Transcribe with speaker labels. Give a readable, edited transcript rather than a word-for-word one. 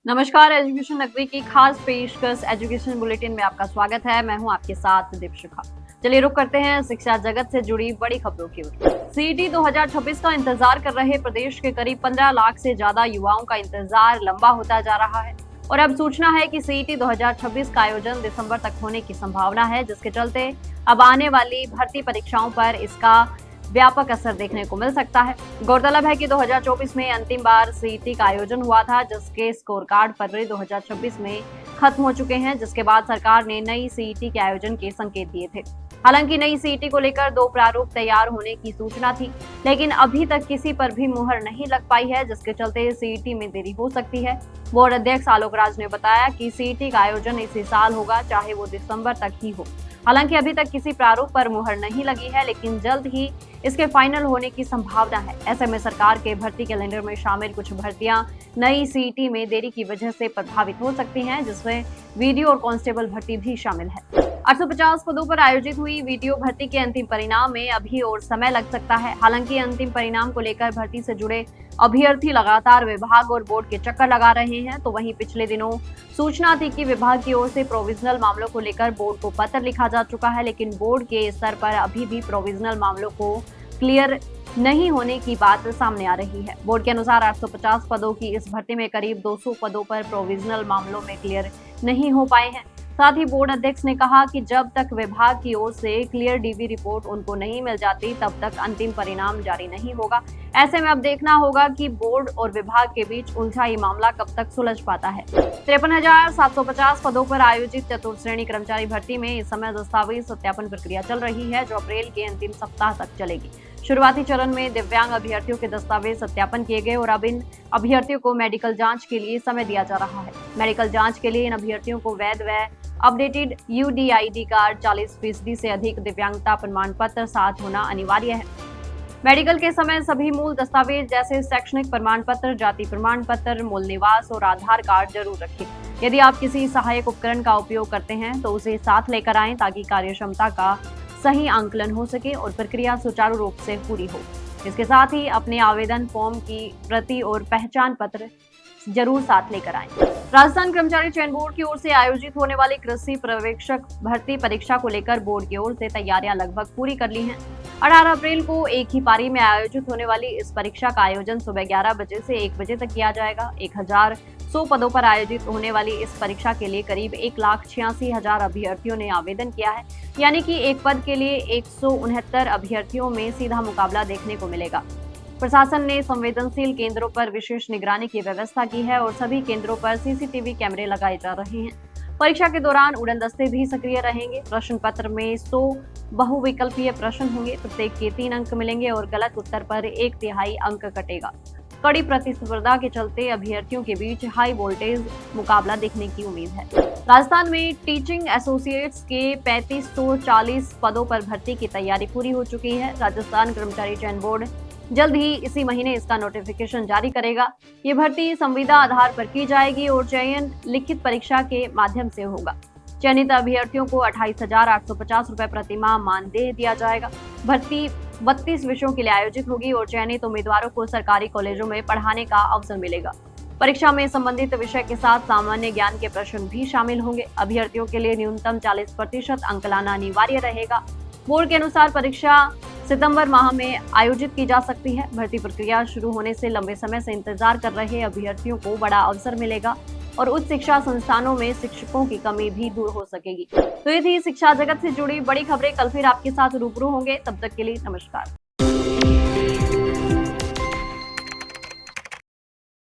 Speaker 1: नमस्कार, एजुकेशन नगरी की खास पेशकश एजुकेशन बुलेटिन में आपका स्वागत है। मैं हूं आपके साथ दीपशिखा। चलिए रुक करते हैं शिक्षा जगत से जुड़ी बड़ी खबरों की ओर। सीईटी 2026 का इंतजार कर रहे प्रदेश के करीब 15 लाख से ज्यादा युवाओं का इंतजार लंबा होता जा रहा है और अब सूचना है कि सीईटी 2026 का आयोजन दिसंबर तक होने की संभावना है, जिसके चलते अब आने वाली भर्ती परीक्षाओं पर इसका व्यापक असर देखने को मिल सकता है। गौरतलब है कि 2024 में अंतिम बार सीईटी का आयोजन हुआ था, जिसके स्कोर कार्ड फरवरी 2026 में खत्म हो चुके हैं, जिसके बाद सरकार ने नई सीईटी के आयोजन के संकेत दिए थे। हालांकि नई सीईटी को लेकर 2 प्रारूप तैयार होने की सूचना थी, लेकिन अभी तक किसी पर भी मुहर नहीं लग पाई है, जिसके चलते सीईटी में देरी हो सकती है। बोर्ड अध्यक्ष आलोक राज ने बताया कि सीईटी का आयोजन इसी साल होगा, चाहे वो दिसंबर तक ही हो। हालांकि अभी तक किसी प्रारूप पर मुहर नहीं लगी है, लेकिन जल्द ही इसके फाइनल होने की संभावना है। ऐसे में सरकार के भर्ती कैलेंडर में शामिल कुछ भर्तियां नई सीईटी में देरी की वजह से प्रभावित हो सकती हैं, जिसमें वीडियो और कांस्टेबल भर्ती भी शामिल है। 850 पदों पर आयोजित हुई वीडियो भर्ती के अंतिम परिणाम में अभी और समय लग सकता है। हालांकि अंतिम परिणाम को लेकर भर्ती से जुड़े अभ्यर्थी लगातार विभाग और बोर्ड के चक्कर लगा रहे हैं। तो वहीं पिछले दिनों सूचना थी कि विभाग की ओर से प्रोविजनल मामलों को लेकर बोर्ड को पत्र लिखा जा चुका है, लेकिन बोर्ड के स्तर पर अभी भी प्रोविजनल मामलों को क्लियर नहीं होने की बात सामने आ रही है। बोर्ड के अनुसार 850 पदों की इस भर्ती में करीब 200 पदों पर प्रोविजनल मामलों में क्लियर नहीं हो पाए हैं। साथ ही बोर्ड अध्यक्ष ने कहा कि जब तक विभाग की ओर से क्लियर डीवी रिपोर्ट उनको नहीं मिल जाती, तब तक अंतिम परिणाम जारी नहीं होगा। ऐसे में अब देखना होगा कि बोर्ड और विभाग के बीच उलझा ये मामला कब तक सुलझ पाता है। 53,750 पदों पर आयोजित चतुर्थ श्रेणी कर्मचारी भर्ती में इस समय दस्तावेज सत्यापन प्रक्रिया चल रही है, जो अप्रैल के अंतिम सप्ताह तक चलेगी। शुरुआती चरण में दिव्यांग अभ्यर्थियों के दस्तावेज सत्यापन किए गए और अब इन अभ्यर्थियों को मेडिकल जांच के लिए समय दिया जा रहा है। मेडिकल जांच के लिए इन अभ्यर्थियों को वैध व अपडेटेड यूडीआईडी कार्ड, 40% से अधिक दिव्यांगता प्रमाण पत्र साथ होना अनिवार्य है। मेडिकल के समय सभी मूल दस्तावेज जैसे शैक्षणिक प्रमाण पत्र, जाति प्रमाण पत्र, मूल निवास और आधार कार्ड जरूर रखें। यदि आप किसी सहायक उपकरण का उपयोग करते हैं तो उसे साथ लेकर आएं, ताकि कार्य क्षमता का सही आंकलन हो सके और प्रक्रिया सुचारू रूप से पूरी हो। इसके साथ ही अपने आवेदन फॉर्म की प्रति और पहचान पत्र जरूर साथ लेकर आएं। राजस्थान कर्मचारी चयन बोर्ड की ओर से आयोजित होने वाली कृषि पर्यवेक्षक भर्ती परीक्षा को लेकर बोर्ड की ओर से तैयारियां लगभग पूरी कर ली हैं। 18 अप्रैल को एक ही पारी में आयोजित होने वाली इस परीक्षा का आयोजन सुबह 11 बजे से 1 बजे तक किया जाएगा। 1100 पदों पर आयोजित होने वाली इस परीक्षा के लिए करीब 1,86,000 अभ्यर्थियों ने आवेदन किया है, यानी कि एक पद के लिए 169 अभ्यर्थियों में सीधा मुकाबला देखने को मिलेगा। प्रशासन ने संवेदनशील केंद्रों पर विशेष निगरानी की व्यवस्था की है और सभी केंद्रों पर सीसीटीवी कैमरे लगाए जा रहे हैं। परीक्षा के दौरान उड़न दस्ते भी सक्रिय रहेंगे। प्रश्न पत्र में 100 बहुविकल्पीय प्रश्न होंगे, प्रत्येक के 3 अंक मिलेंगे और गलत उत्तर पर 1/3 अंक कटेगा। कड़ी प्रतिस्पर्धा के चलते अभ्यर्थियों के बीच हाई वोल्टेज मुकाबला देखने की उम्मीद है। राजस्थान में टीचिंग एसोसिएट्स के 3540 पदों पर भर्ती की तैयारी पूरी हो चुकी है। राजस्थान कर्मचारी चयन बोर्ड जल्द ही इसी महीने इसका नोटिफिकेशन जारी करेगा। ये भर्ती संविदा आधार पर की जाएगी और चयन लिखित परीक्षा के माध्यम से होगा। चयनित अभ्यर्थियों को 28,850 रुपए प्रतिमाह मानदेय दिया जाएगा। भर्ती 32 विषयों के लिए आयोजित होगी और चयनित उम्मीदवारों को सरकारी कॉलेजों में पढ़ाने का अवसर मिलेगा। परीक्षा में संबंधित विषय के साथ सामान्य ज्ञान के प्रश्न भी शामिल होंगे। अभ्यर्थियों के लिए न्यूनतम 40% अंक लाना अनिवार्य रहेगा। बोर्ड के अनुसार परीक्षा सितंबर माह में आयोजित की जा सकती है। भर्ती प्रक्रिया शुरू होने से लंबे समय से इंतजार कर रहे अभ्यर्थियों को बड़ा अवसर मिलेगा और उच्च शिक्षा संस्थानों में शिक्षकों की कमी भी दूर हो सकेगी। तो ये थी शिक्षा जगत से जुड़ी बड़ी खबरें। कल फिर आपके साथ रूबरू होंगे, तब तक के लिए नमस्कार।